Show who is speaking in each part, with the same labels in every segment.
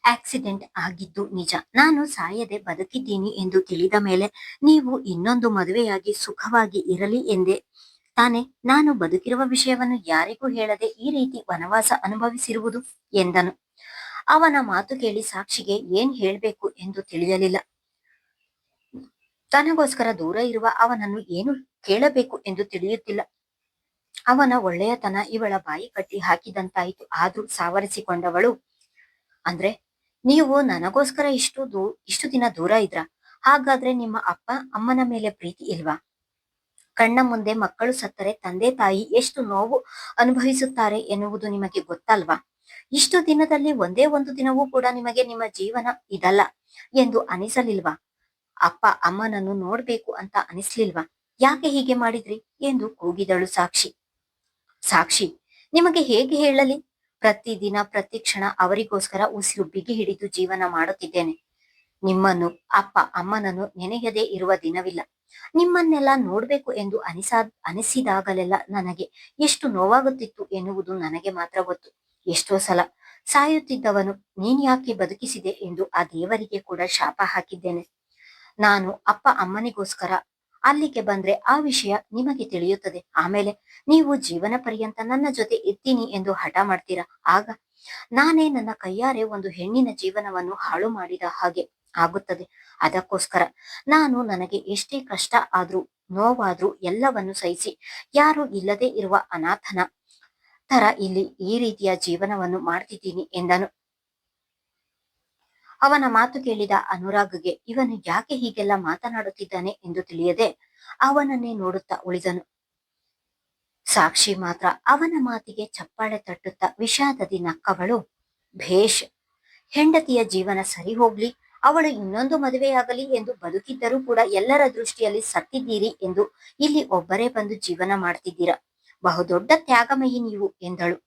Speaker 1: Accident ಆಗಿದ್ದು ನಿಜ. ನಾನು ಸಾಯದೆ ಬದುಕಿದ್ದೀನಿ ಎಂದು ತಿಳಿದ ಮೇಲೆ ನೀವು ಇನ್ನೊಂದು ಮದುವೆಯಾಗಿ ಸುಖವಾಗಿ ಇರಲಿ ಎಂದೇ ತಾನೆ ನಾನು ಬದುಕಿರುವ ವಿಷಯವನ್ನು ಯಾರಿಗೂ ಹೇಳದೆ ಈ ರೀತಿ ವನವಾಸ ಅನುಭವಿಸಿರುವುದು ಎಂದನು. ಅವನ ಮಾತು ಕೇಳಿ ಸಾಕ್ಷಿಗೆ ಏನ್ ಹೇಳ್ಬೇಕು ಎಂದು ತಿಳಿಯಲಿಲ್ಲ. ತನಗೋಸ್ಕರ ದೂರ ಇರುವ ಅವನನ್ನು ಏನು ಕೇಳಬೇಕು ಎಂದು ತಿಳಿಯುತ್ತಿಲ್ಲ. ಅವನ ಒಳ್ಳೆಯತನ ಇವಳ ಬಾಯಿ ಕಟ್ಟಿ ಹಾಕಿದಂತಾಯಿತು. ಆದ್ರೂ ಸಾವರಿಸಿಕೊಂಡವಳು, ಅಂದ್ರೆ ನೀವು ನನಗೋಸ್ಕರ ಇಷ್ಟು ದಿನ ದೂರ ಇದ್ರ? ಹಾಗಾದ್ರೆ ನಿಮ್ಮ ಅಪ್ಪ ಅಮ್ಮನ ಮೇಲೆ ಪ್ರೀತಿ ಇಲ್ವಾ? ಕಣ್ಣ ಮುಂದೆ ಮಕ್ಕಳು ಸತ್ತರೆ ತಂದೆ ತಾಯಿ ಎಷ್ಟು ನೋವು ಅನುಭವಿಸುತ್ತಾರೆ ಎನ್ನುವುದು ನಿಮಗೆ ಗೊತ್ತಲ್ವಾ? ಇಷ್ಟು ದಿನದಲ್ಲಿ ಒಂದೇ ಒಂದು ದಿನವೂ ಕೂಡ ನಿಮಗೆ ನಿಮ್ಮ ಜೀವನ ಇದಲ್ಲ ಎಂದು ಅನಿಸಲಿಲ್ವಾ? ಅಪ್ಪ ಅಮ್ಮನನ್ನು ನೋಡ್ಬೇಕು ಅಂತ ಅನಿಸ್ಲಿಲ್ವಾ? ಯಾಕೆ ಹೀಗೆ ಮಾಡಿದ್ರಿ ಎಂದು ಕೂಗಿದಳು ಸಾಕ್ಷಿ. ಸಾಕ್ಷಿ, ನಿಮಗೆ ಹೇಗೆ ಹೇಳಲಿ? ಪ್ರತಿದಿನ ಪ್ರತಿ ಕ್ಷಣ ಅವರಿಗೋಸ್ಕರ ಉಸಿರು ಬಿಗಿ ಹಿಡಿದು ಜೀವನ ಮಾಡುತ್ತಿದ್ದೇನೆ. ನಿಮ್ಮನ್ನು ಅಪ್ಪ ಅಮ್ಮನನ್ನು ನೆನೆಯದೇ ಇರುವ ದಿನವಿಲ್ಲ. ನಿಮ್ಮನ್ನೆಲ್ಲ ನೋಡ್ಬೇಕು ಎಂದು ಅನಿಸಿದಾಗಲೆಲ್ಲ ನನಗೆ ಎಷ್ಟು ನೋವಾಗುತ್ತಿತ್ತು ಎನ್ನುವುದು ನನಗೆ ಮಾತ್ರ ಗೊತ್ತು. ಎಷ್ಟೋ ಸಲ ಸಾಯುತ್ತಿದ್ದವನು ನೀನ್ ಯಾಕೆ ಬದುಕಿಸಿದೆ ಎಂದು ಆ ದೇವರಿಗೆ ಕೂಡ ಶಾಪ ಹಾಕಿದ್ದೇನೆ. ನಾನು ಅಪ್ಪ ಅಮ್ಮನಿಗೋಸ್ಕರ ಅಲ್ಲಿಗೆ ಬಂದ್ರೆ ಆ ವಿಷಯ ನಿಮಗೆ ತಿಳಿಯುತ್ತದೆ. ಆಮೇಲೆ ನೀವು ಜೀವನ ಪರ್ಯಂತ ನನ್ನ ಜೊತೆ ಇರ್ತೀನಿ ಎಂದು ಹಠ ಮಾಡ್ತೀರಾ. ಆಗ ನಾನೇ ನನ್ನ ಕೈಯಾರೆ ಒಂದು ಹೆಣ್ಣಿನ ಜೀವನವನ್ನು ಹಾಳು ಮಾಡಿದ ಹಾಗೆ ಆಗುತ್ತದೆ. ಅದಕ್ಕೋಸ್ಕರ ನಾನು ನನಗೆ ಎಷ್ಟೇ ಕಷ್ಟ ಆದ್ರೂ ನೋವಾದ್ರೂ ಎಲ್ಲವನ್ನು ಸಹಿಸಿ ಯಾರು ಇಲ್ಲದೆ ಇರುವ ಅನಾಥನ ತರ ಇಲ್ಲಿ ಈ ರೀತಿಯ ಜೀವನವನ್ನು ಮಾಡ್ತಿದ್ದೀನಿ ಎಂದನು. ಅವನ ಮಾತು ಕೇಳಿದ ಅನುರಾಗ್ಗೆ ಇವನು ಯಾಕೆ ಹೀಗೆಲ್ಲ ಮಾತನಾಡುತ್ತಿದ್ದಾನೆ ಎಂದು ತಿಳಿಯದೆ ಅವನನ್ನೇ ನೋಡುತ್ತಾ ಉಳಿದನು. ಸಾಕ್ಷಿ ಮಾತ್ರ ಅವನ ಮಾತಿಗೆ ಚಪ್ಪಾಳೆ ತಟ್ಟುತ್ತಾ ವಿಷಾದದಿ ನಕ್ಕವಳು, ಭೇಷ್, ಹೆಂಡತಿಯ ಜೀವನ ಸರಿ ಹೋಗ್ಲಿ, ಅವಳು ಇನ್ನೊಂದು ಮದುವೆಯಾಗಲಿ ಎಂದು ಬದುಕಿದ್ದರೂ ಕೂಡ ಎಲ್ಲರ ದೃಷ್ಟಿಯಲ್ಲಿ ಸತ್ತಿದ್ದೀರಿ ಎಂದು ಇಲ್ಲಿ ಒಬ್ಬರೇ ಬಂದು ಜೀವನ ಮಾಡ್ತಿದ್ದೀರಾ. ಬಹುದೊಡ್ಡ ತ್ಯಾಗಮಯಿ ನೀವು ಎಂದಳು.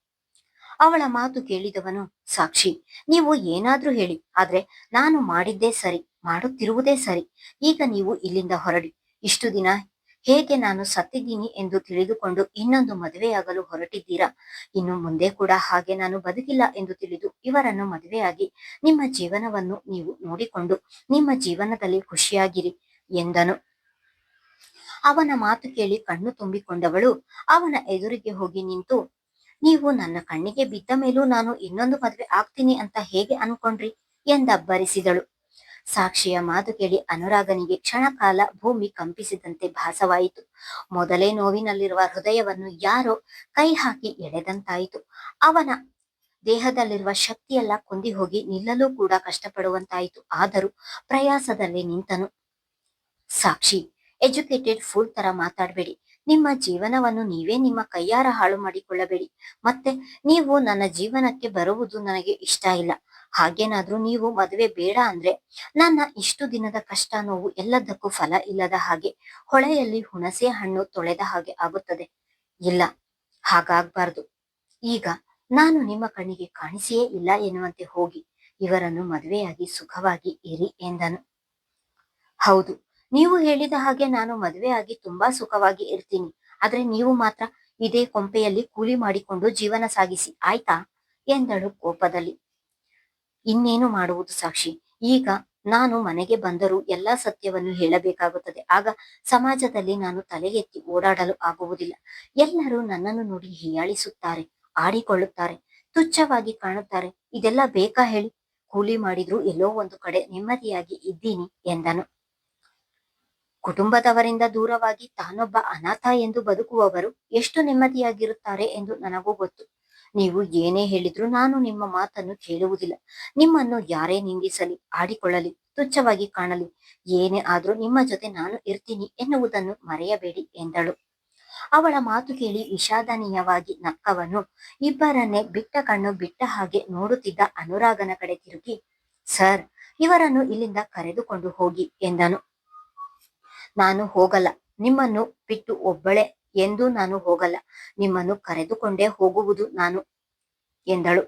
Speaker 1: ಅವಳ ಮಾತು ಕೇಳಿದವನು, ಸಾಕ್ಷಿ, ನೀವು ಏನಾದ್ರೂ ಹೇಳಿ, ಆದ್ರೆ ನಾನು ಮಾಡಿದ್ದೇ ಸರಿ, ಮಾಡುತ್ತಿರುವುದೇ ಸರಿ. ಈಗ ನೀವು ಇಲ್ಲಿಂದ ಹೊರಡಿ. ಇಷ್ಟು ದಿನ ಹೇಗೆ ನಾನು ಸತ್ತಿದ್ದೀನಿ ಎಂದು ತಿಳಿದುಕೊಂಡು ಇನ್ನೊಂದು ಮದುವೆಯಾಗಲು ಹೊರಟಿದ್ದೀರಾ? ಇನ್ನು ಮುಂದೆ ಕೂಡ ಹಾಗೆ ನಾನು ಬದುಕಿಲ್ಲ ಎಂದು ತಿಳಿದು ಇವರನ್ನು ಮದುವೆಯಾಗಿ ನಿಮ್ಮ ಜೀವನವನ್ನು ನೀವು ನೋಡಿಕೊಂಡು ನಿಮ್ಮ ಜೀವನದಲ್ಲಿ ಖುಷಿಯಾಗಿರಿ ಎಂದನು. ಅವನ ಮಾತು ಕೇಳಿ ಕಣ್ಣು ತುಂಬಿಕೊಂಡವಳು ಅವನ ಎದುರಿಗೆ ಹೋಗಿ ನಿಂತು, ನೀವು ನನ್ನ ಕಣ್ಣಿಗೆ ಬಿದ್ದ ಮೇಲೂ ನಾನು ಇನ್ನೊಂದು ಮದುವೆ ಆಗ್ತೀನಿ ಅಂತ ಹೇಗೆ ಅನ್ಕೊಂಡ್ರಿ ಎಂದಬ್ಬರಿಸಿದಳು. ಸಾಕ್ಷಿಯ ಮಾತು ಕೇಳಿ ಅನುರಾಗನಿಗೆ ಕ್ಷಣಕಾಲ ಭೂಮಿ ಕಂಪಿಸಿದಂತೆ ಭಾಸವಾಯಿತು. ಮೊದಲೇ ನೋವಿನಲ್ಲಿರುವ ಹೃದಯವನ್ನು ಯಾರೋ ಕೈ ಹಾಕಿ ಎಳೆದಂತಾಯಿತು. ಅವನ ದೇಹದಲ್ಲಿರುವ ಶಕ್ತಿಯೆಲ್ಲ ಕುಂದಿ ಹೋಗಿ ನಿಲ್ಲಲು ಕೂಡ ಕಷ್ಟಪಡುವಂತಾಯಿತು. ಆದರೂ ಪ್ರಯಾಸದಲ್ಲಿ ನಿಂತನು. ಸಾಕ್ಷಿ, ಎಜುಕೇಟೆಡ್ ಫೂಲ್ ತರ ಮಾತಾಡಬೇಡಿ. ನಿಮ್ಮ ಜೀವನವನ್ನು ನೀವೇ ನಿಮ್ಮ ಕೈಯಾರ ಹಾಳು ಮಾಡಿಕೊಳ್ಳಬೇಡಿ. ಮತ್ತೆ ನೀವು ನನ್ನ ಜೀವನಕ್ಕೆ ಬರುವುದು ನನಗೆ ಇಷ್ಟ ಇಲ್ಲ. ಹಾಗೇನಾದ್ರೂ ನೀವು ಮದುವೆ ಬೇಡ ಅಂದ್ರೆ ನನ್ನ ಇಷ್ಟು ದಿನದ ಕಷ್ಟ ನೋವು ಎಲ್ಲದಕ್ಕೂ ಫಲ ಇಲ್ಲದ ಹಾಗೆ, ಹೊಳೆಯಲ್ಲಿ ಹುಣಸೆ ಹಣ್ಣು ತೊಳೆದ ಹಾಗೆ ಆಗುತ್ತದೆ. ಇಲ್ಲ, ಹಾಗಾಗ್ಬಾರ್ದು. ಈಗ ನಾನು ನಿಮ್ಮ ಕಣ್ಣಿಗೆ ಕಾಣಿಸಿಯೇ ಇಲ್ಲ ಎನ್ನುವಂತೆ ಹೋಗಿ ಇವರನ್ನು ಮದುವೆಯಾಗಿ ಸುಖವಾಗಿ ಇರಿ ಎಂದನು. ಹೌದು, ನೀವು ಹೇಳಿದ ಹಾಗೆ ನಾನು ಮದುವೆ ಆಗಿ ತುಂಬಾ ಸುಖವಾಗಿ ಇರ್ತೀನಿ. ಆದ್ರೆ ನೀವು ಮಾತ್ರ ಇದೇ ಕೊಂಪೆಯಲ್ಲಿ ಕೂಲಿ ಮಾಡಿಕೊಂಡು ಜೀವನ ಸಾಗಿಸಿ, ಆಯ್ತಾ ಎಂದಳು ಕೋಪದಲ್ಲಿ. ಇನ್ನೇನು ಮಾಡುವುದು ಸಾಕ್ಷಿ? ಈಗ ನಾನು ಮನೆಗೆ ಬಂದರೂ ಎಲ್ಲಾ ಸತ್ಯವನ್ನು ಹೇಳಬೇಕಾಗುತ್ತದೆ. ಆಗ ಸಮಾಜದಲ್ಲಿ ನಾನು ತಲೆ ಎತ್ತಿ ಓಡಾಡಲು ಆಗುವುದಿಲ್ಲ. ಎಲ್ಲರೂ ನನ್ನನ್ನು ನೋಡಿ ಹೀಯಾಳಿಸುತ್ತಾರೆ, ಆಡಿಕೊಳ್ಳುತ್ತಾರೆ, ತುಚ್ಛವಾಗಿ ಕಾಣುತ್ತಾರೆ. ಇದೆಲ್ಲ ಬೇಕಾ ಹೇಳಿ? ಕೂಲಿ ಮಾಡಿದ್ರು ಎಲ್ಲೋ ಒಂದು ಕಡೆ ನೆಮ್ಮದಿಯಾಗಿ ಇದ್ದೀನಿ ಎಂದನು. ಕುಟುಂಬದವರಿಂದ ದೂರವಾಗಿ ತಾನೊಬ್ಬ ಅನಾಥ ಎಂದು ಬದುಕುವವರು ಎಷ್ಟು ನೆಮ್ಮದಿಯಾಗಿರುತ್ತಾರೆ ಎಂದು ನನಗೂ ಗೊತ್ತು. ನೀವು ಏನೇ ಹೇಳಿದ್ರು ನಾನು ನಿಮ್ಮ ಮಾತನ್ನು ಕೇಳುವುದಿಲ್ಲ. ನಿಮ್ಮನ್ನು ಯಾರೇ ನಿಂದಿಸಲಿ, ಆಡಿಕೊಳ್ಳಲಿ, ತುಚ್ಛವಾಗಿ ಕಾಣಲಿ, ಏನೇ ಆದ್ರೂ ನಿಮ್ಮ ಜೊತೆ ನಾನು ಇರ್ತೀನಿ ಎನ್ನುವುದನ್ನು ಮರೆಯಬೇಡಿ ಎಂದಳು. ಅವಳ ಮಾತು ಕೇಳಿ ವಿಷಾದನೀಯವಾಗಿ ನಕ್ಕವನು ಇಬ್ಬರನ್ನೇ ಬಿಟ್ಟ ಕಣ್ಣು ಬಿಟ್ಟ ಹಾಗೆ ನೋಡುತ್ತಿದ್ದ ಅನುರಾಗನ ಕಡೆ ತಿರುಗಿ, ಸರ್, ಇವರನ್ನು ಇಲ್ಲಿಂದ ಕರೆದುಕೊಂಡು ಹೋಗಿ ಎಂದನು. ನಾನು ಹೋಗಲ್ಲ. ನಿಮ್ಮನ್ನು ಬಿಟ್ಟು ಒಬ್ಬಳೆ ಎಂದು ನಾನು ಹೋಗಲ್ಲ. ನಿಮ್ಮನ್ನು ಕರೆದುಕೊಂಡೇ ಹೋಗುವುದು ನಾನು ಎಂದಳು.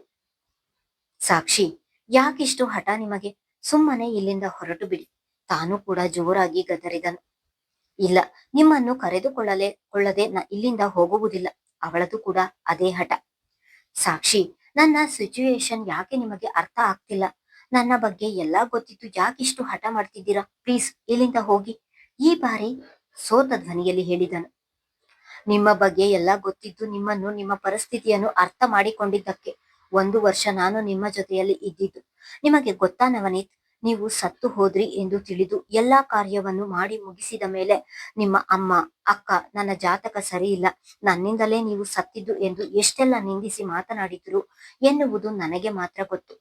Speaker 1: ಸಾಕ್ಷಿ, ಯಾಕಿಷ್ಟು ಹಠ ನಿಮಗೆ? ಸುಮ್ಮನೆ ಇಲ್ಲಿಂದ ಹೊರಟು ಬಿಡಿ. ತಾನು ಕೂಡ ಜೋರಾಗಿ ಗದರಿದನು. ಇಲ್ಲ, ನಿಮ್ಮನ್ನು ಕೊಳ್ಳದೆ ಇಲ್ಲಿಂದ ಹೋಗುವುದಿಲ್ಲ. ಅವಳದು ಕೂಡ ಅದೇ ಹಠ. ಸಾಕ್ಷಿ, ನನ್ನ ಸಿಚುಯೇಷನ್ ಯಾಕೆ ನಿಮಗೆ ಅರ್ಥ ಆಗ್ತಿಲ್ಲ? ನನ್ನ ಬಗ್ಗೆ ಎಲ್ಲಾ ಗೊತ್ತಿದ್ದು ಯಾಕಿಷ್ಟು ಹಠ ಮಾಡ್ತಿದ್ದೀರಾ? ಪ್ಲೀಸ್ ಇಲ್ಲಿಂದ ಹೋಗಿ, ಈ ಬಾರಿ ಸೋತ ಧ್ವನಿಯಲ್ಲಿ ಹೇಳಿದನು. ನಿಮ್ಮ ಬಗ್ಗೆ ಎಲ್ಲ ಗೊತ್ತಿದ್ದು ನಿಮ್ಮನ್ನು, ನಿಮ್ಮ ಪರಿಸ್ಥಿತಿಯನ್ನು ಅರ್ಥ ಮಾಡಿಕೊಂಡಿದ್ದಕ್ಕೆ 1 ವರ್ಷ ನಾನು ನಿಮ್ಮ ಜೊತೆಯಲ್ಲಿ ಇದ್ದಿದ್ದು. ನಿಮಗೆ ಗೊತ್ತಾ ನವನೀತ್, ನೀವು ಸತ್ತು ಹೋದ್ರಿ ಎಂದು ತಿಳಿದು ಎಲ್ಲಾ ಕಾರ್ಯವನ್ನು ಮಾಡಿ ಮುಗಿಸಿದ ಮೇಲೆ ನಿಮ್ಮ ಅಮ್ಮ, ಅಕ್ಕ ನನ್ನ ಜಾತಕ ಸರಿ ಇಲ್ಲ, ನನ್ನಿಂದಲೇ ನೀವು ಸತ್ತಿದ್ದು ಎಂದು ಎಷ್ಟೆಲ್ಲ ನಿಂದಿಸಿ ಮಾತನಾಡಿದ್ರು ಎನ್ನುವುದು ನನಗೆ ಮಾತ್ರ ಗೊತ್ತು.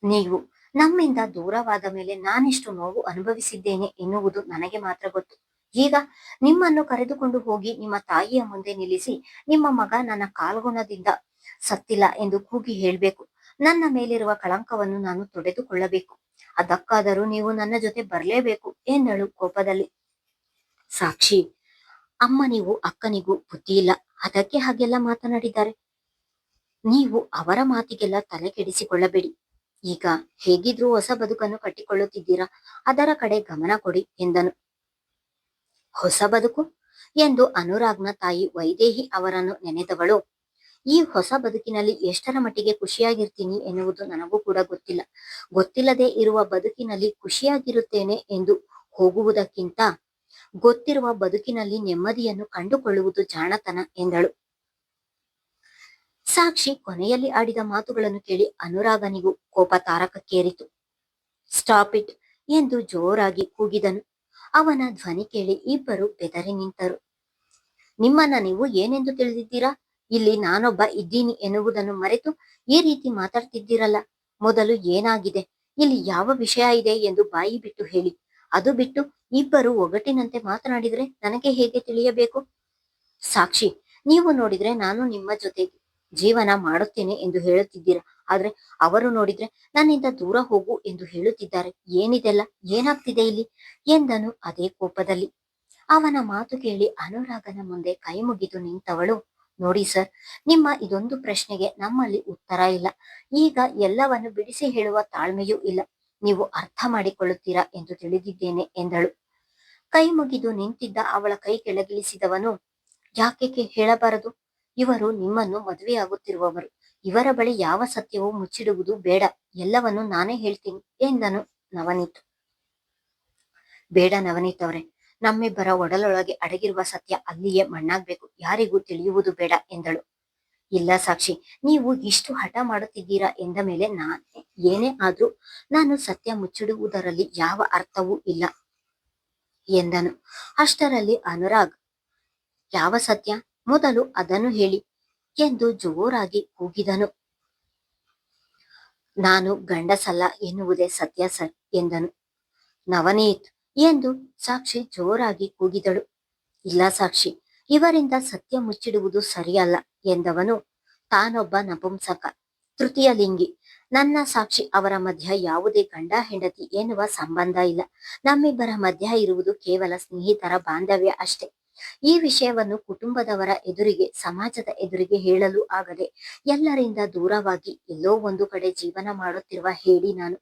Speaker 1: ನೀವು ನಮ್ಮಿಂದ ದೂರವಾದ ಮೇಲೆ ನಾನೆಷ್ಟು ನೋವು ಅನುಭವಿಸಿದ್ದೇನೆ ಎನ್ನುವುದು ನನಗೆ ಮಾತ್ರ ಗೊತ್ತು. ಈಗ ನಿಮ್ಮನ್ನು ಕರೆದುಕೊಂಡು ಹೋಗಿ ನಿಮ್ಮ ತಾಯಿಯ ಮುಂದೆ ನಿಲ್ಲಿಸಿ, ನಿಮ್ಮ ಮಗ ನನ್ನ ಕಾಲ್ಗುಣದಿಂದ ಸತ್ತಿಲ್ಲ ಎಂದು ಕೂಗಿ ಹೇಳ್ಬೇಕು. ನನ್ನ ಮೇಲಿರುವ ಕಳಂಕವನ್ನು ನಾನು ತೊಡೆದುಕೊಳ್ಳಬೇಕು. ಅದಕ್ಕಾದರೂ ನೀವು ನನ್ನ ಜೊತೆ ಬರ್ಲೇಬೇಕು ಎಂದಳು ಕೋಪದಲ್ಲಿ. ಸಾಕ್ಷಿ, ಅಮ್ಮನಿಗೂ ಅಕ್ಕನಿಗೂ ಬುದ್ಧಿ ಇಲ್ಲ, ಅದಕ್ಕೆ ಹಾಗೆಲ್ಲ ಮಾತನಾಡಿದ್ದಾರೆ. ನೀವು ಅವರ ಮಾತಿಗೆಲ್ಲ ತಲೆ ಕೆಡಿಸಿಕೊಳ್ಳಬೇಡಿ. ಈಗ ಹೇಗಿದ್ರೂ ಹೊಸ ಬದುಕನ್ನು ಕಟ್ಟಿಕೊಳ್ಳುತ್ತಿದ್ದೀರಾ, ಅದರ ಕಡೆ ಗಮನ ಕೊಡಿ ಎಂದನು. ಹೊಸ ಬದುಕು ಎಂದು ಅನುರಾಗ್ನ ತಾಯಿ ವೈದೇಹಿ ಅವರನ್ನು ನೆನೆದವಳು, ಈ ಹೊಸ ಬದುಕಿನಲ್ಲಿ ಎಷ್ಟರ ಮಟ್ಟಿಗೆ ಖುಷಿಯಾಗಿರ್ತೀನಿ ಎನ್ನುವುದು ನನಗೂ ಕೂಡ ಗೊತ್ತಿಲ್ಲ. ಗೊತ್ತಿಲ್ಲದೆ ಇರುವ ಬದುಕಿನಲ್ಲಿ ಖುಷಿಯಾಗಿರುತ್ತೇನೆ ಎಂದು ಹೋಗುವುದಕ್ಕಿಂತ ಗೊತ್ತಿರುವ ಬದುಕಿನಲ್ಲಿ ನೆಮ್ಮದಿಯನ್ನು ಕಂಡುಕೊಳ್ಳುವುದು ಜಾಣತನ ಎಂದಳು. ಸಾಕ್ಷಿ ಕೊನೆಯಲ್ಲಿ ಆಡಿದ ಮಾತುಗಳನ್ನು ಕೇಳಿ ಅನುರಾಗನಿಗೂ ಕೋಪ ತಾರಕಕ್ಕೇರಿತು. ಸ್ಟಾಪ್ ಇಟ್ ಎಂದು ಜೋರಾಗಿ ಕೂಗಿದನು. ಅವನ ಧ್ವನಿ ಕೇಳಿ ಇಬ್ಬರು ಬೆದರಿ ನಿಂತರು. ನಿಮ್ಮನ್ನ ನೀವು ಏನೆಂದು ತಿಳಿದಿದ್ದೀರಾ? ಇಲ್ಲಿ ನಾನೊಬ್ಬ ಇದ್ದೀನಿ ಎನ್ನುವುದನ್ನು ಮರೆತು ಈ ರೀತಿ ಮಾತಾಡ್ತಿದ್ದೀರಲ್ಲ. ಮೊದಲು ಏನಾಗಿದೆ, ಇಲ್ಲಿ ಯಾವ ವಿಷಯ ಇದೆ ಎಂದು ಬಾಯಿ ಬಿಟ್ಟು ಹೇಳಿ. ಅದು ಬಿಟ್ಟು ಇಬ್ಬರು ಒಗಟಿನಂತೆ ಮಾತನಾಡಿದ್ರೆ ನನಗೆ ಹೇಗೆ ತಿಳಿಯಬೇಕು? ಸಾಕ್ಷಿ, ನೀವು ನೋಡಿದ್ರೆ ನಾನು ನಿಮ್ಮ ಜೊತೆ ಜೀವನ ಮಾಡುತ್ತೇನೆ ಎಂದು ಹೇಳುತ್ತಿದ್ದೀರಾ, ಆದ್ರೆ ಅವರು ನೋಡಿದ್ರೆ ನನ್ನಿಂದ ದೂರ ಹೋಗು ಎಂದು ಹೇಳುತ್ತಿದ್ದಾರೆ. ಏನಿದೆಲ್ಲ, ಏನಾಗ್ತಿದೆ ಇಲ್ಲಿ ಎಂದನು ಅದೇ ಕೋಪದಲ್ಲಿ. ಅವನ ಮಾತು ಕೇಳಿ ಅನುರಾಗನ ಮುಂದೆ ಕೈ ಮುಗಿದು ನಿಂತವಳು, ನೋಡಿ ಸರ್, ನಿಮ್ಮ ಇದೊಂದು ಪ್ರಶ್ನೆಗೆ ನಮ್ಮಲ್ಲಿ ಉತ್ತರ ಇಲ್ಲ. ಈಗ ಎಲ್ಲವನ್ನು ಬಿಡಿಸಿ ಹೇಳುವ ತಾಳ್ಮೆಯೂ ಇಲ್ಲ. ನೀವು ಅರ್ಥ ಮಾಡಿಕೊಳ್ಳುತ್ತೀರಾ ಎಂದು ತಿಳಿದಿದ್ದೇನೆ ಎಂದಳು. ಕೈ ಮುಗಿದು ನಿಂತಿದ್ದ ಅವಳ ಕೈ ಕೆಳಗಿಳಿಸಿದವನು, ಯಾಕೆ ಹೇಳಬಾರದು? ಇವರು ನಿಮ್ಮನ್ನು ಮದುವೆಯಾಗುತ್ತಿರುವವರು. ಇವರ ಬಳಿ ಯಾವ ಸತ್ಯವೂ ಮುಚ್ಚಿಡುವುದು ಬೇಡ, ಎಲ್ಲವನ್ನು ನಾನೇ ಹೇಳ್ತೀನಿ ಎಂದನು ನವನೀತ್. ಬೇಡ ನವನೀತ್ ಅವರೇ, ನಮ್ಮಿಬ್ಬರ ಒಡಲೊಳಗೆ ಅಡಗಿರುವ ಸತ್ಯ ಅಲ್ಲಿಯೇ ಮಣ್ಣಾಗ್ಬೇಕು, ಯಾರಿಗೂ ತಿಳಿಯುವುದು ಬೇಡ ಎಂದಳು. ಇಲ್ಲ ಸಾಕ್ಷಿ, ನೀವು ಇಷ್ಟು ಹಠ ಮಾಡುತ್ತಿದ್ದೀರಾ ಎಂದ ಮೇಲೆ ಏನೇ ಆದ್ರೂ ನಾನು ಸತ್ಯ ಮುಚ್ಚಿಡುವುದರಲ್ಲಿ ಯಾವ ಅರ್ಥವೂ ಇಲ್ಲ ಎಂದನು. ಅಷ್ಟರಲ್ಲಿ ಅನುರಾಗ್, ಯಾವ ಸತ್ಯ, ಮೊದಲು ಅದನ್ನು ಹೇಳಿ ಎಂದು ಜೋರಾಗಿ ಕೂಗಿದನು. ನಾನು ಗಂಡಸಲ್ಲ ಎನ್ನುವುದೇ ಸತ್ಯ ಸರ್ ಎಂದನು. ನವನೀತ್ ಎಂದು ಸಾಕ್ಷಿ ಜೋರಾಗಿ ಕೂಗಿದಳು. ಇಲ್ಲ ಸಾಕ್ಷಿ, ಇವರಿಂದ ಸತ್ಯ ಮುಚ್ಚಿಡುವುದು ಸರಿಯಲ್ಲ ಎಂದವನು ತಾನೊಬ್ಬ ನಪುಂಸಕ, ತೃತೀಯ ಲಿಂಗಿ. ನನ್ನ ಸಾಕ್ಷಿ ಅವರ ಮಧ್ಯ ಯಾವುದೇ ಗಂಡ ಹೆಂಡತಿ ಎನ್ನುವ ಸಂಬಂಧ ಇಲ್ಲ. ನಮ್ಮಿಬ್ಬರ ಮಧ್ಯ ಇರುವುದು ಕೇವಲ ಸ್ನೇಹಿತರ ಬಾಂಧವ್ಯ ಅಷ್ಟೇ. ಈ ವಿಷಯವನ್ನು ಕುಟುಂಬದವರ ಎದುರಿಗೆ, ಸಮಾಜದ ಎದುರಿಗೆ ಹೇಳಲು ಆಗದೆ ಎಲ್ಲರಿಂದ ದೂರವಾಗಿ ಎಲ್ಲೋ ಒಂದು ಕಡೆ ಜೀವನ ಮಾಡುತ್ತಿರುವ ಹೇಳಿ ನಾನು.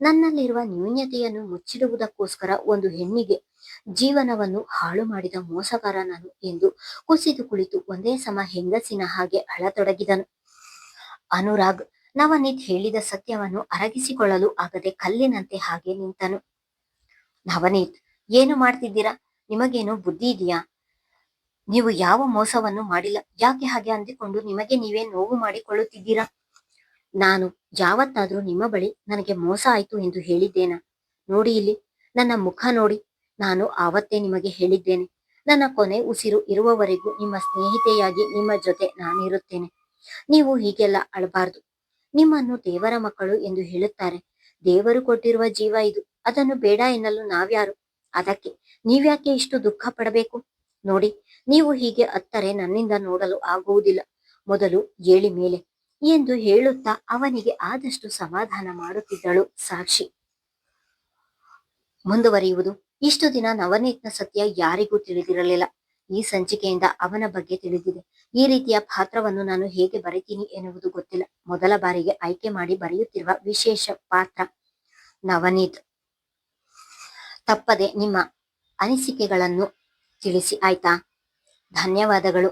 Speaker 1: ನನ್ನಲ್ಲಿರುವ ನ್ಯೂನ್ಯತೆಯನ್ನು ಮುಚ್ಚಿಡುವುದಕ್ಕೋಸ್ಕರ ಒಂದು ಹೆಣ್ಣಿಗೆ ಜೀವನವನ್ನು ಹಾಳು ಮಾಡಿದ ಮೋಸಗಾರ ನಾನು ಎಂದು ಕುಸಿದು ಕುಳಿತು ಒಂದೇ ಸಮ ಹೆಂಗಸಿನ ಹಾಗೆ ಅಳತೊಡಗಿದನು. ಅನುರಾಗ್ ನವನೀತ್ ಹೇಳಿದ ಸತ್ಯವನ್ನು ಅರಗಿಸಿಕೊಳ್ಳಲು ಆಗದೆ ಕಲ್ಲಿನಂತೆ ಹಾಗೆ ನಿಂತನು. ನವನೀತ್, ಏನು ಮಾಡ್ತಿದ್ದೀರಾ? ನಿಮಗೇನು ಬುದ್ಧಿ ಇದೆಯಾ? ನೀವು ಯಾವ ಮೋಸವನ್ನು ಮಾಡಿಲ್ಲ, ಯಾಕೆ ಹಾಗೆ ಅಂದಿಕೊಂಡು ನಿಮಗೆ ನೀವೇ ನೋವು ಮಾಡಿಕೊಳ್ಳುತ್ತಿದ್ದೀರಾ? ನಾನು ಯಾವತ್ತಾದ್ರೂ ನಿಮ್ಮ ಬಳಿ ನನಗೆ ಮೋಸ ಆಯ್ತು ಎಂದು ಹೇಳಿದ್ದೇನಾ? ನೋಡಿ ಇಲ್ಲಿ, ನನ್ನ ಮುಖ ನೋಡಿ. ನಾನು ಆವತ್ತೇ ನಿಮಗೆ ಹೇಳಿದ್ದೇನೆ, ನನ್ನ ಕೊನೆ ಉಸಿರು ಇರುವವರೆಗೂ ನಿಮ್ಮ ಸ್ನೇಹಿತೆಯಾಗಿ ನಿಮ್ಮ ಜೊತೆ ನಾನಿರುತ್ತೇನೆ. ನೀವು ಹೀಗೆಲ್ಲ ಅಳಬಾರ್ದು. ನಿಮ್ಮನ್ನು ದೇವರ ಮಕ್ಕಳು ಎಂದು ಹೇಳುತ್ತಾರೆ. ದೇವರು ಕೊಟ್ಟಿರುವ ಜೀವ ಇದು, ಅದನ್ನು ಬೇಡ ಎನ್ನಲು ನಾವ್ಯಾರು? ಅದಕ್ಕೆ ನೀವ್ಯಾಕೆ ಇಷ್ಟು ದುಃಖ ಪಡಬೇಕು? ನೋಡಿ, ನೀವು ಹೀಗೆ ಅತ್ತರೆ ನನ್ನಿಂದ ನೋಡಲು ಆಗುವುದಿಲ್ಲ. ಮೊದಲು ಏಳಿ ಮೇಲೆ ಎಂದು ಹೇಳುತ್ತಾ ಅವನಿಗೆ ಆದಷ್ಟು ಸಮಾಧಾನ ಮಾಡುತ್ತಿದ್ದಳು ಸಾಕ್ಷಿ. ಮುಂದುವರಿಯುವುದು. ಇಷ್ಟು ದಿನ ನವನೀತ್ನ ಸತ್ಯ ಯಾರಿಗೂ ತಿಳಿದಿರಲಿಲ್ಲ. ಈ ಸಂಚಿಕೆಯಿಂದ ಅವನ ಬಗ್ಗೆ ತಿಳಿದಿದೆ. ಈ ರೀತಿಯ ಪಾತ್ರವನ್ನು ನಾನು ಹೇಗೆ ಬರೀತೀನಿ ಎನ್ನುವುದು ಗೊತ್ತಿಲ್ಲ. ಮೊದಲ ಬಾರಿಗೆ ಆಯ್ಕೆ ಮಾಡಿ ಬರೆಯುತ್ತಿರುವ ವಿಶೇಷ ಪಾತ್ರ ನವನೀತ್. ತಪ್ಪದೆ ನಿಮ್ಮ ಅನಿಸಿಕೆಗಳನ್ನು ತಿಳಿಸಿ ಆಯ್ತಾ? ಧನ್ಯವಾದಗಳು.